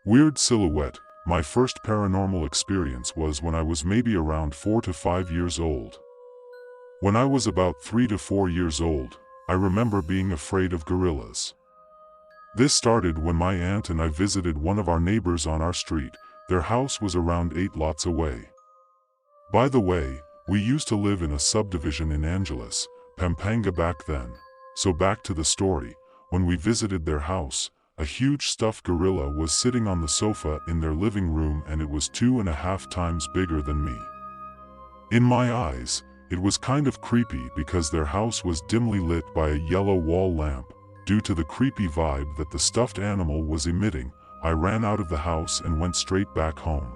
Weird silhouette. My first paranormal experience was when I was maybe around 4 to 5 years old. When I was about 3 to 4 years old, I remember being afraid of gorillas. This started when my aunt and I visited one of our neighbors on our street. Their house was around 8 lots away. By the way, we used to live in a subdivision in Angeles, Pampanga back then. So back to the story. When we visited their house, a huge stuffed gorilla was sitting on the sofa in their living room, and it was 2.5 times bigger than me. In my eyes, it was kind of creepy because their house was dimly lit by a yellow wall lamp. Due to the creepy vibe that the stuffed animal was emitting, I ran out of the house and went straight back home.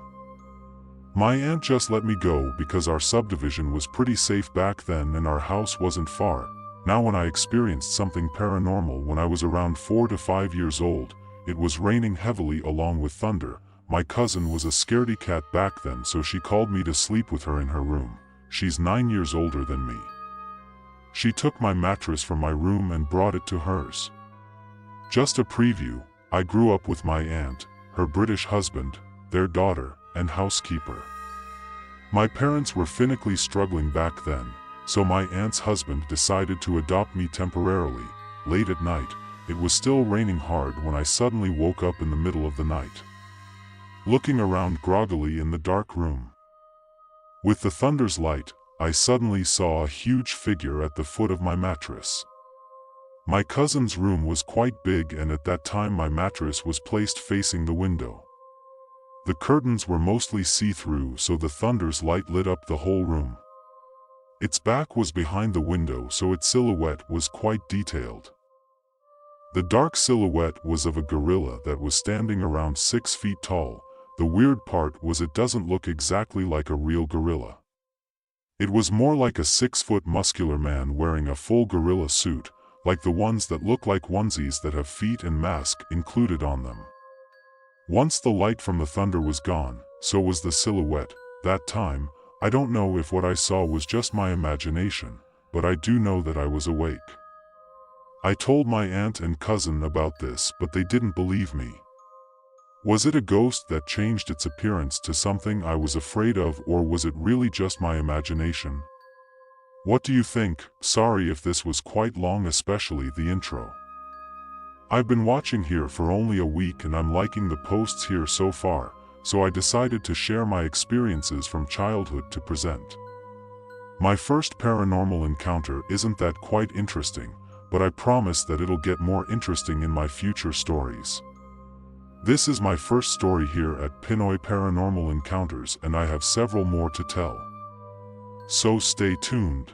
My aunt just let me go because our subdivision was pretty safe back then and our house wasn't far. Now when I experienced something paranormal when I was around 4 to 5 years old, it was raining heavily along with thunder. My cousin was a scaredy cat back then, so she called me to sleep with her in her room. She's 9 years older than me. She took my mattress from my room and brought it to hers. Just a preview, I grew up with my aunt, her British husband, their daughter, and housekeeper. My parents were financially struggling back then, so my aunt's husband decided to adopt me temporarily. Late at night, it was still raining hard when I suddenly woke up in the middle of the night, looking around groggily in the dark room. With the thunder's light, I suddenly saw a huge figure at the foot of my mattress. My cousin's room was quite big, and at that time my mattress was placed facing the window. The curtains were mostly see-through, so the thunder's light lit up the whole room. Its back was behind the window, so its silhouette was quite detailed. The dark silhouette was of a gorilla that was standing around 6 feet tall. The weird part was it doesn't look exactly like a real gorilla. It was more like a 6-foot muscular man wearing a full gorilla suit, like the ones that look like onesies that have feet and mask included on them. Once the light from the thunder was gone, so was the silhouette. That time, I don't know if what I saw was just my imagination, but I do know that I was awake. I told my aunt and cousin about this, but they didn't believe me. Was it a ghost that changed its appearance to something I was afraid of, or was it really just my imagination? What do you think? Sorry if this was quite long, especially the intro. I've been watching here for only a week and I'm liking the posts here so far, so I decided to share my experiences from childhood to present. My first paranormal encounter isn't that quite interesting, but I promise that it'll get more interesting in my future stories. This is my first story here at Pinoy Paranormal Encounters, and I have several more to tell. So stay tuned.